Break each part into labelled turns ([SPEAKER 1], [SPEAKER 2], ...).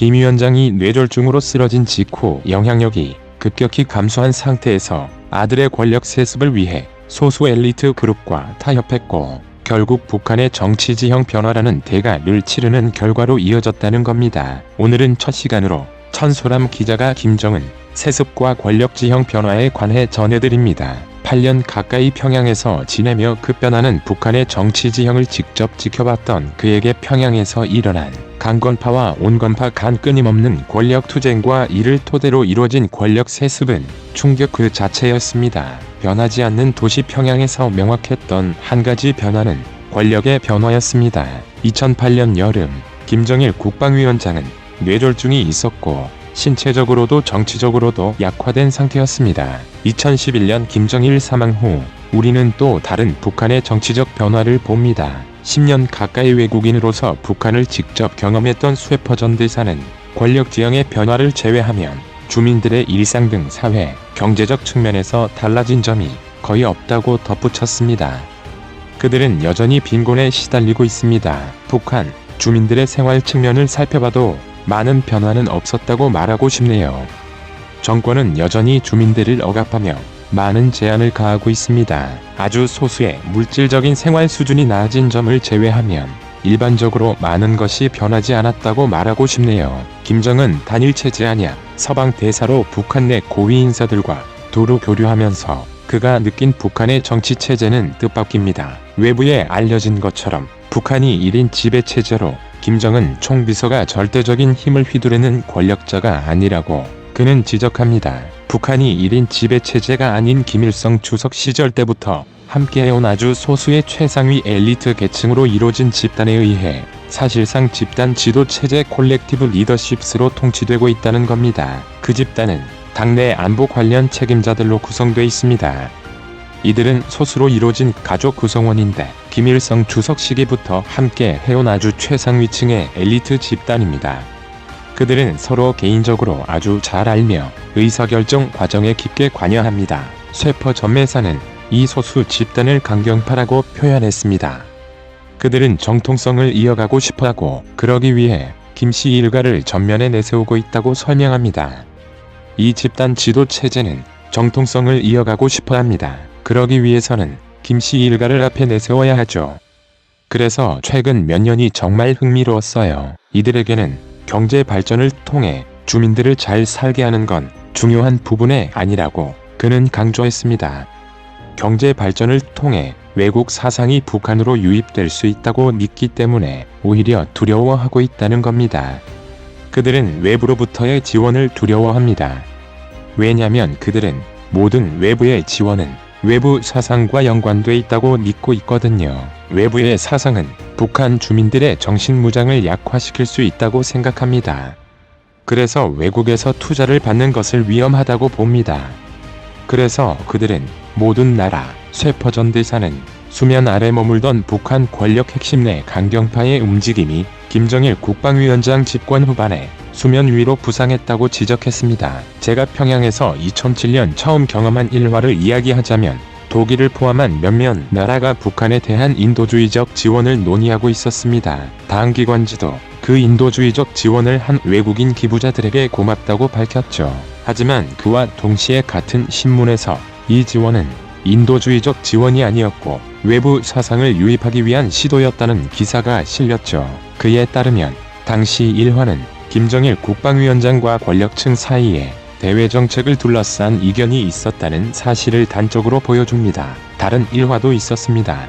[SPEAKER 1] 김 위원장이 뇌졸중으로 쓰러진 직후 영향력이 급격히 감소한 상태에서 아들의 권력 세습을 위해 소수 엘리트 그룹과 타협했고 결국 북한의 정치 지형 변화라는 대가를 치르는 결과로 이어졌다는 겁니다. 오늘은 첫 시간으로 천소람 기자가 김정은 세습과 권력 지형 변화에 관해 전해드립니다. 8년 가까이 평양에서 지내며 급변하는 북한의 정치 지형을 직접 지켜봤던 그에게 평양에서 일어난 강건파와 온건파 간 끊임없는 권력 투쟁과 이를 토대로 이루어진 권력 세습은 충격 그 자체였습니다. 변하지 않는 도시 평양에서 명확했던 한 가지 변화는 권력의 변화였습니다. 2008년 여름 김정일 국방위원장은 뇌졸중이 있었고 신체적으로도 정치적으로도 약화된 상태였습니다. 2011년 김정일 사망 후 우리는 또 다른 북한의 정치적 변화를 봅니다. 10년 가까이 외국인으로서 북한을 직접 경험했던 쇠퍼 전 대사는 권력 지형의 변화를 제외하면 주민들의 일상 등 사회, 경제적 측면에서 달라진 점이 거의 없다고 덧붙였습니다. 그들은 여전히 빈곤에 시달리고 있습니다. 북한 주민들의 생활 측면을 살펴봐도 많은 변화는 없었다고 말하고 싶네요. 정권은 여전히 주민들을 억압하며 많은 제한을 가하고 있습니다. 아주 소수의 물질적인 생활 수준이 낮아진 점을 제외하면 일반적으로 많은 것이 변하지 않았다고 말하고 싶네요. 김정은 단일체제 아니야 서방 대사로 북한 내 고위 인사들과 두루 교류하면서 그가 느낀 북한의 정치체제는 뜻밖입니다. 외부에 알려진 것처럼 북한이 1인 지배체제로 김정은 총비서가 절대적인 힘을 휘두르는 권력자가 아니라고 그는 지적합니다. 북한이 1인 지배체제가 아닌 김일성 주석 시절 때부터 함께해온 아주 소수의 최상위 엘리트 계층으로 이루어진 집단에 의해 사실상 집단 지도체제 콜렉티브 리더십스로 통치되고 있다는 겁니다. 그 집단은 당내 안보 관련 책임자들로 구성되어 있습니다. 이들은 소수로 이루어진 가족 구성원인데 김일성 주석 시기부터 함께 해온 아주 최상위층의 엘리트 집단입니다. 그들은 서로 개인적으로 아주 잘 알며 의사결정 과정에 깊게 관여합니다. 쇠퍼 전매사는 이 소수 집단을 강경파라고 표현했습니다. 그들은 정통성을 이어가고 싶어하고 그러기 위해 김씨 일가를 전면에 내세우고 있다고 설명합니다. 이 집단 지도체제는 정통성을 이어가고 싶어합니다. 그러기 위해서는 김씨 일가를 앞에 내세워야 하죠. 그래서 최근 몇 년이 정말 흥미로웠어요. 이들에게는 경제 발전을 통해 주민들을 잘 살게 하는 건 중요한 부분이 아니라고 그는 강조했습니다. 경제 발전을 통해 외국 사상이 북한으로 유입될 수 있다고 믿기 때문에 오히려 두려워하고 있다는 겁니다. 그들은 외부로부터의 지원을 두려워합니다. 왜냐면 그들은 모든 외부의 지원은 외부 사상과 연관돼 있다고 믿고 있거든요. 외부의 사상은 북한 주민들의 정신무장을 약화시킬 수 있다고 생각합니다. 그래서 외국에서 투자를 받는 것을 위험하다고 봅니다. 그래서 그들은 모든 나라, 쇠퍼 전 대사는 수면 아래 머물던 북한 권력 핵심 내 강경파의 움직임이 김정일 국방위원장 집권 후반에 수면 위로 부상했다고 지적했습니다. 제가 평양에서 2007년 처음 경험한 일화를 이야기하자면 독일을 포함한 몇몇 나라가 북한에 대한 인도주의적 지원을 논의하고 있었습니다. 당 기관지도 그 인도주의적 지원을 한 외국인 기부자들에게 고맙다고 밝혔죠. 하지만 그와 동시에 같은 신문에서 이 지원은 인도주의적 지원이 아니었고 외부 사상을 유입하기 위한 시도였다는 기사가 실렸죠. 그에 따르면 당시 일화는 김정일 국방위원장과 권력층 사이에 대외 정책을 둘러싼 이견이 있었다는 사실을 단적으로 보여줍니다. 다른 일화도 있었습니다.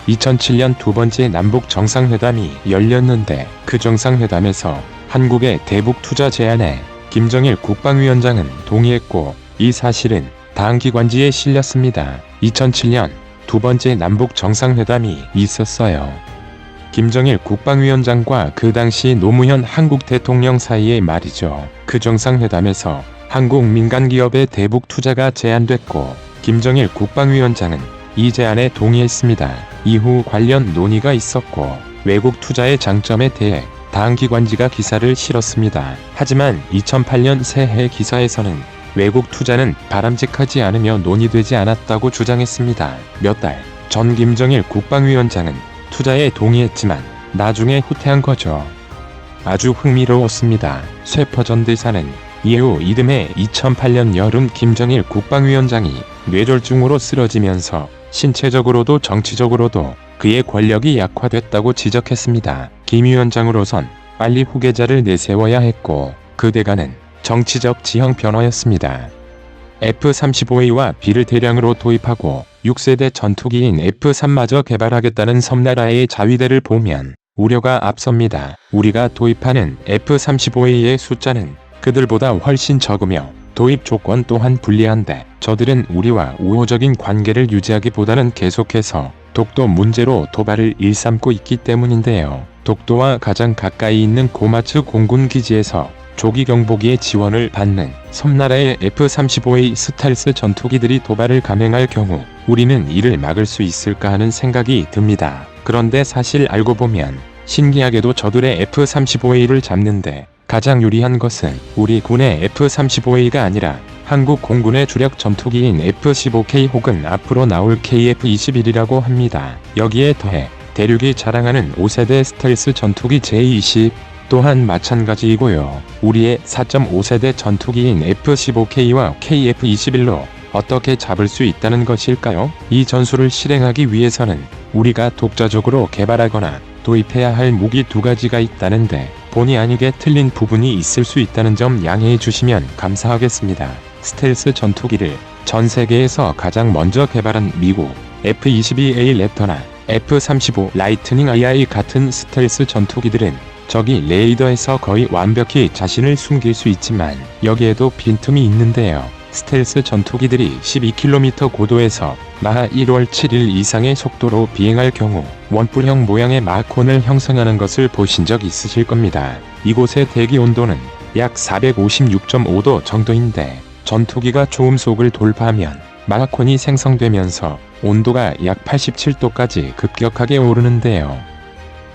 [SPEAKER 1] 2007년 두 번째 남북 정상회담이 열렸는데 그 정상회담에서 한국의 대북 투자 제안에 김정일 국방위원장은 동의했고 이 사실은 당 기관지에 실렸습니다. 2007년 두 번째 남북 정상회담이 있었어요. 김정일 국방위원장과 그 당시 노무현 한국 대통령 사이에 말이죠. 그 정상회담에서 한국 민간기업의 대북 투자가 제안됐고 김정일 국방위원장은 이 제안에 동의했습니다. 이후 관련 논의가 있었고 외국 투자의 장점에 대해 당 기관지가 기사를 실었습니다. 하지만 2008년 새해 기사에서는 외국 투자는 바람직하지 않으며 논의되지 않았다고 주장했습니다. 몇 달 전 김정일 국방위원장은 투자에 동의했지만 나중에 후퇴한 거죠. 아주 흥미로웠습니다. 쇠퍼전대사는 이후 이듬해 2008년 여름 김정일 국방위원장이 뇌졸중으로 쓰러지면서 신체적으로도 정치적으로도 그의 권력이 약화됐다고 지적했습니다. 김 위원장으로선 빨리 후계자를 내세워야 했고 그 대가는 정치적 지형 변화였습니다. F-35A와 B를 대량으로 도입하고 6세대 전투기인 F-3마저 개발하겠다는 섬나라의 자위대를 보면 우려가 앞섭니다. 우리가 도입하는 F-35A의 숫자는 그들보다 훨씬 적으며 도입 조건 또한 불리한데 저들은 우리와 우호적인 관계를 유지하기보다는 계속해서 독도 문제로 도발을 일삼고 있기 때문인데요. 독도와 가장 가까이 있는 고마츠 공군기지에서 조기 경보기의 지원을 받는 섬나라의 F-35A 스텔스 전투기들이 도발을 감행할 경우 우리는 이를 막을 수 있을까 하는 생각이 듭니다. 그런데 사실 알고 보면 신기하게도 저들의 F-35A를 잡는데 가장 유리한 것은 우리 군의 F-35A가 아니라 한국 공군의 주력 전투기인 F-15K 혹은 앞으로 나올 KF-21이라고 합니다. 여기에 더해 대륙이 자랑하는 5세대 스텔스 전투기 J-20 또한 마찬가지이고요. 우리의 4.5세대 전투기인 F-15K와 KF-21로 어떻게 잡을 수 있다는 것일까요? 이 전술을 실행하기 위해서는 우리가 독자적으로 개발하거나 도입해야 할 무기 두 가지가 있다는데 본의 아니게 틀린 부분이 있을 수 있다는 점 양해해 주시면 감사하겠습니다. 스텔스 전투기를 전 세계에서 가장 먼저 개발한 미국 F-22A 랩터나 F-35 라이트닝 II 같은 스텔스 전투기들은 적이 레이더에서 거의 완벽히 자신을 숨길 수 있지만 여기에도 빈틈이 있는데요. 스텔스 전투기들이 12km 고도에서 마하 1월 7일 이상의 속도로 비행할 경우 원뿔형 모양의 마콘을 형성하는 것을 보신 적 있으실 겁니다. 이곳의 대기 온도는 약 456.5도 정도인데 전투기가 초음속을 돌파하면 마콘이 생성되면서 온도가 약 87도까지 급격하게 오르는데요.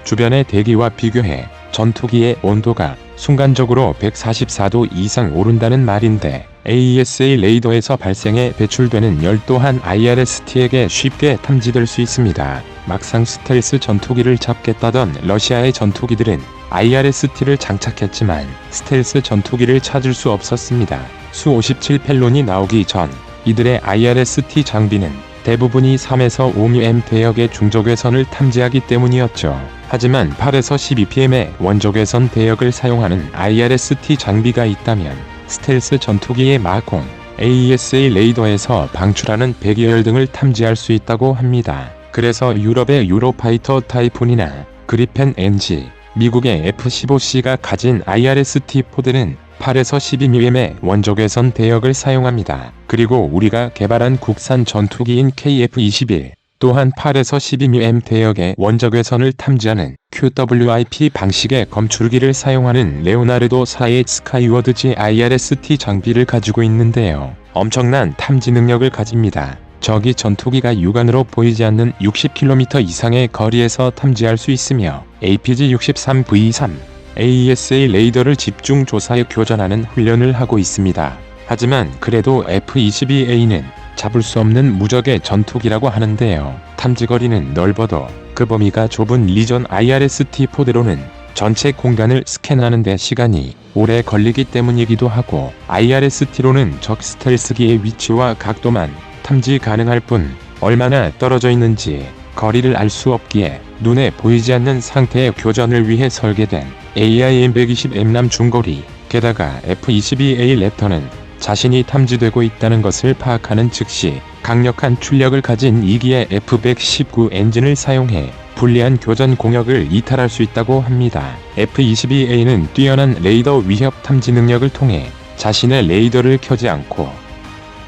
[SPEAKER 1] 주변의 대기와 비교해 전투기의 온도가 순간적으로 144도 이상 오른다는 말인데 AESA 레이더에서 발생해 배출되는 열 또한 IRST에게 쉽게 탐지될 수 있습니다. 막상 스텔스 전투기를 잡겠다던 러시아의 전투기들은 IRST를 장착했지만 스텔스 전투기를 찾을 수 없었습니다. 수-57 펠론이 나오기 전 이들의 IRST 장비는 대부분이 3에서 5mm 대역의 중적외선을 탐지하기 때문이었죠. 하지만 8에서 12pm의 원적외선 대역을 사용하는 IRST 장비가 있다면 스텔스 전투기의 마콘, AESA 레이더에서 방출하는 배기열 등을 탐지할 수 있다고 합니다. 그래서 유럽의 유로파이터 타이푼이나 그리펜 NG, 미국의 F-15C가 가진 IRST 포대는 8에서 12mm의 원적외선 대역을 사용합니다. 그리고 우리가 개발한 국산 전투기인 KF-21 또한 8에서 12mm 대역의 원적외선을 탐지하는 QWIP 방식의 검출기를 사용하는 레오나르도 4의 스카이워드지 IRST 장비를 가지고 있는데요. 엄청난 탐지 능력을 가집니다. 적이 전투기가 육안으로 보이지 않는 60km 이상의 거리에서 탐지할 수 있으며 APG-63V3 AESA 레이더를 집중 조사에 교전하는 훈련을 하고 있습니다. 하지만 그래도 F-22A는 잡을 수 없는 무적의 전투기라고 하는데요. 탐지거리는 넓어도 그 범위가 좁은 리전 IRST 포대로는 전체 공간을 스캔하는 데 시간이 오래 걸리기 때문이기도 하고 IRST로는 적 스텔스기의 위치와 각도만 탐지 가능할 뿐 얼마나 떨어져 있는지 거리를 알 수 없기에 눈에 보이지 않는 상태의 교전을 위해 설계된 AIM-120M 중거리 게다가 F-22A 랩터는 자신이 탐지되고 있다는 것을 파악하는 즉시 강력한 출력을 가진 2기의 F-119 엔진을 사용해 불리한 교전 공역을 이탈할 수 있다고 합니다. F-22A는 뛰어난 레이더 위협 탐지 능력을 통해 자신의 레이더를 켜지 않고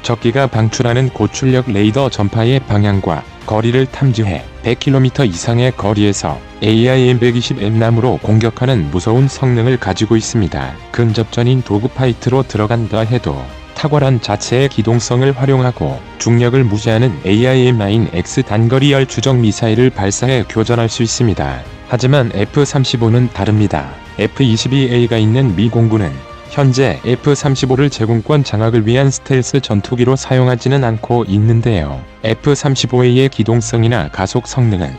[SPEAKER 1] 적기가 방출하는 고출력 레이더 전파의 방향과 거리를 탐지해 100km 이상의 거리에서 AIM-120M으로 공격하는 무서운 성능을 가지고 있습니다. 근접전인 도그파이트로 들어간다 해도 탁월한 자체의 기동성을 활용하고 중력을 무시하는 AIM-9X 단거리열 추적 미사일을 발사해 교전할 수 있습니다. 하지만 F-35는 다릅니다. F-22A가 있는 미 공군은 현재 F-35를 제공권 장악을 위한 스텔스 전투기로 사용하지는 않고 있는데요. F-35A의 기동성이나 가속 성능은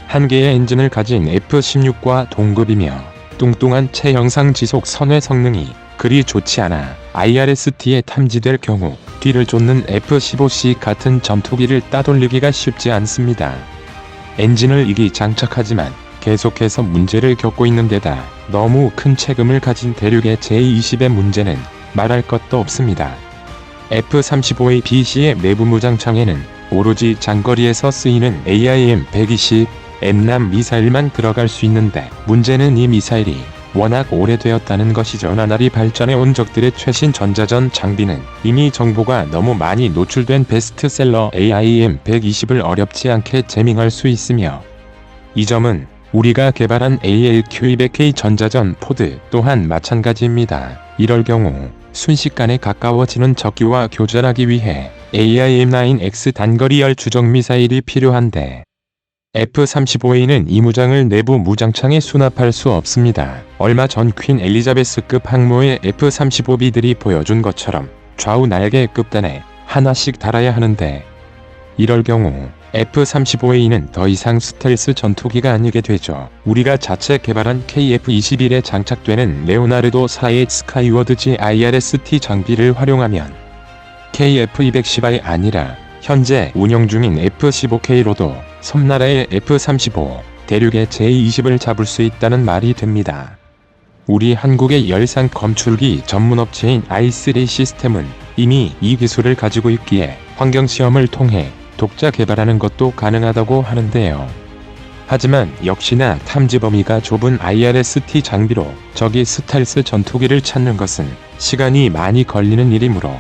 [SPEAKER 1] 한 개의 엔진을 가진 F-16과 동급이며 뚱뚱한 체영상 지속 선회 성능이 그리 좋지 않아 IRST에 탐지될 경우 뒤를 쫓는 F-15C 같은 전투기를 따돌리기가 쉽지 않습니다. 엔진을 2기 장착하지만 계속해서 문제를 겪고 있는 데다 너무 큰 체급을 가진 대륙의 J-20의 문제는 말할 것도 없습니다. F-35A/BC의 내부 무장창에는 오로지 장거리에서 쓰이는 AIM-120 M남 미사일만 들어갈 수 있는데 문제는 이 미사일이 워낙 오래되었다는 것이죠. 나날이 발전해 온 적들의 최신 전자전 장비는 이미 정보가 너무 많이 노출된 베스트셀러 AIM-120을 어렵지 않게 제밍할 수 있으며 이 점은 우리가 개발한 ALQ200K 전자전 포드 또한 마찬가지입니다. 이럴 경우 순식간에 가까워지는 적기와 교전하기 위해 AIM-9X 단거리 열추적 미사일이 필요한데 F-35A는 이 무장을 내부 무장창에 수납할 수 없습니다. 얼마 전 퀸 엘리자베스급 항모의 F-35B들이 보여준 것처럼 좌우 날개 끝단에 하나씩 달아야 하는데 이럴 경우 F-35A는 더 이상 스텔스 전투기가 아니게 되죠. 우리가 자체 개발한 KF-21에 장착되는 레오나르도 4의 스카이워드지 IRST 장비를 활용하면 KF-210이 아니라 현재 운영 중인 F-15K로도 섬나라의 F-35, 대륙의 J-20을 잡을 수 있다는 말이 됩니다. 우리 한국의 열상 검출기 전문업체인 i3 시스템은 이미 이 기술을 가지고 있기에 환경시험을 통해 독자 개발하는 것도 가능하다고 하는데요. 하지만 역시나 탐지 범위가 좁은 IRST 장비로 적이 스텔스 전투기를 찾는 것은 시간이 많이 걸리는 일이므로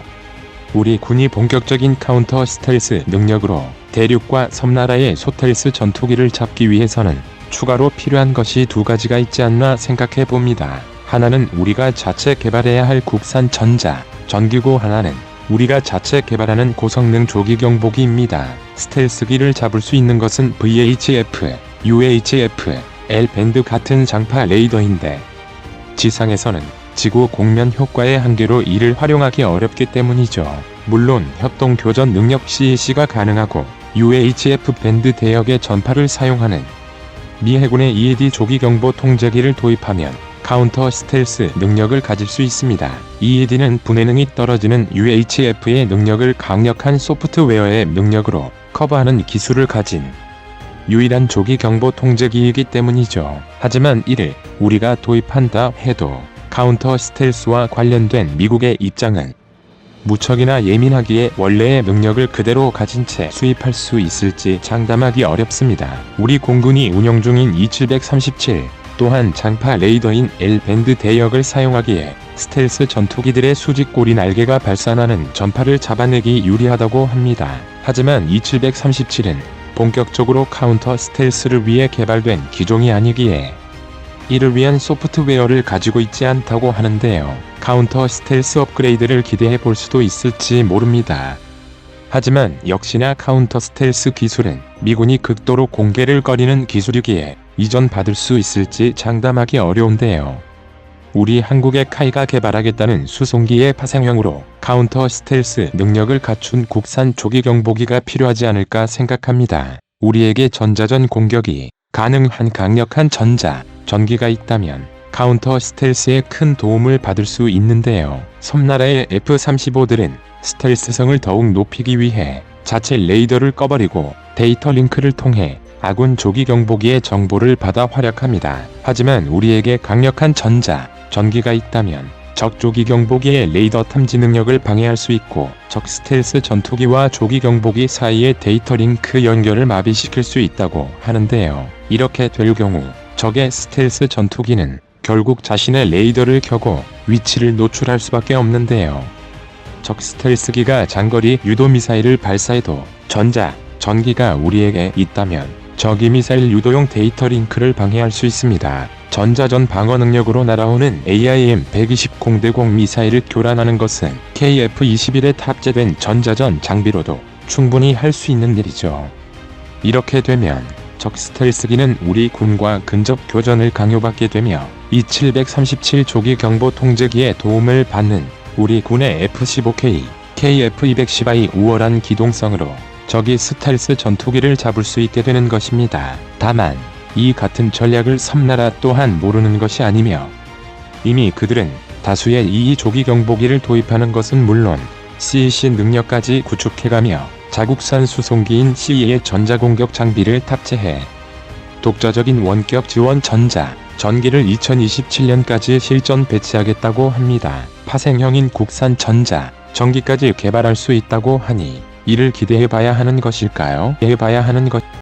[SPEAKER 1] 우리 군이 본격적인 카운터 스텔스 능력으로 대륙과 섬나라의 소텔스 전투기를 잡기 위해서는 추가로 필요한 것이 두 가지가 있지 않나 생각해 봅니다. 하나는 우리가 자체 개발해야 할 국산 전기고 하나는 우리가 자체 개발하는 고성능 조기 경보기입니다. 스텔스기를 잡을 수 있는 것은 VHF, UHF, L밴드 같은 장파 레이더인데 지상에서는 지구 공면 효과의 한계로 이를 활용하기 어렵기 때문이죠. 물론 협동 교전 능력 CEC가 가능하고 UHF 밴드 대역의 전파를 사용하는 미 해군의 EAD 조기 경보 통제기를 도입하면 카운터 스텔스 능력을 가질 수 있습니다. EAD는 분해능이 떨어지는 UHF의 능력을 강력한 소프트웨어의 능력으로 커버하는 기술을 가진 유일한 조기 경보 통제기이기 때문이죠. 하지만 이를 우리가 도입한다 해도 카운터 스텔스와 관련된 미국의 입장은 무척이나 예민하기에 원래의 능력을 그대로 가진 채 수입할 수 있을지 장담하기 어렵습니다. 우리 공군이 운영 중인 E-737 또한 장파 레이더인 L밴드 대역을 사용하기에 스텔스 전투기들의 수직꼬리 날개가 발산하는 전파를 잡아내기 유리하다고 합니다. 하지만 E-737은 본격적으로 카운터 스텔스를 위해 개발된 기종이 아니기에 이를 위한 소프트웨어를 가지고 있지 않다고 하는데요. 카운터 스텔스 업그레이드를 기대해 볼 수도 있을지 모릅니다. 하지만 역시나 카운터 스텔스 기술은 미군이 극도로 공개를 꺼리는 기술이기에 이전받을 수 있을지 장담하기 어려운데요. 우리 한국의 카이가 개발하겠다는 수송기의 파생형으로 카운터 스텔스 능력을 갖춘 국산 조기 경보기가 필요하지 않을까 생각합니다. 우리에게 전자전 공격이 가능한 강력한 전기가 있다면 카운터 스텔스에 큰 도움을 받을 수 있는데요. 섬나라의 F-35들은 스텔스성을 더욱 높이기 위해 자체 레이더를 꺼버리고 데이터 링크를 통해 아군 조기 경보기의 정보를 받아 활약합니다. 하지만 우리에게 강력한 전기가 있다면 적 조기 경보기의 레이더 탐지 능력을 방해할 수 있고 적 스텔스 전투기와 조기 경보기 사이의 데이터 링크 연결을 마비시킬 수 있다고 하는데요. 이렇게 될 경우 적의 스텔스 전투기는 결국 자신의 레이더를 켜고 위치를 노출할 수밖에 없는데요. 적 스텔스기가 장거리 유도 미사일을 발사해도 전기가 우리에게 있다면 적이 미사일 유도용 데이터 링크를 방해할 수 있습니다. 전자전 방어 능력으로 날아오는 AIM-120 공대공 미사일을 교란하는 것은 KF-21에 탑재된 전자전 장비로도 충분히 할 수 있는 일이죠. 이렇게 되면 적 스텔스기는 우리 군과 근접 교전을 강요받게 되며 E-737 조기 경보 통제기의 도움을 받는 우리 군의 F-15K, KF-210의 우월한 기동성으로 적이 스텔스 전투기를 잡을 수 있게 되는 것입니다. 다만 이 같은 전략을 섬나라 또한 모르는 것이 아니며 이미 그들은 다수의 EE-조기 경보기를 도입하는 것은 물론 CEC 능력까지 구축해가며 자국산 수송기인 CE의 전자공격 장비를 탑재해 독자적인 원격 지원 전기를 2027년까지 실전 배치하겠다고 합니다. 파생형인 국산 전기까지 개발할 수 있다고 하니 이를 기대해봐야 하는 것일까요?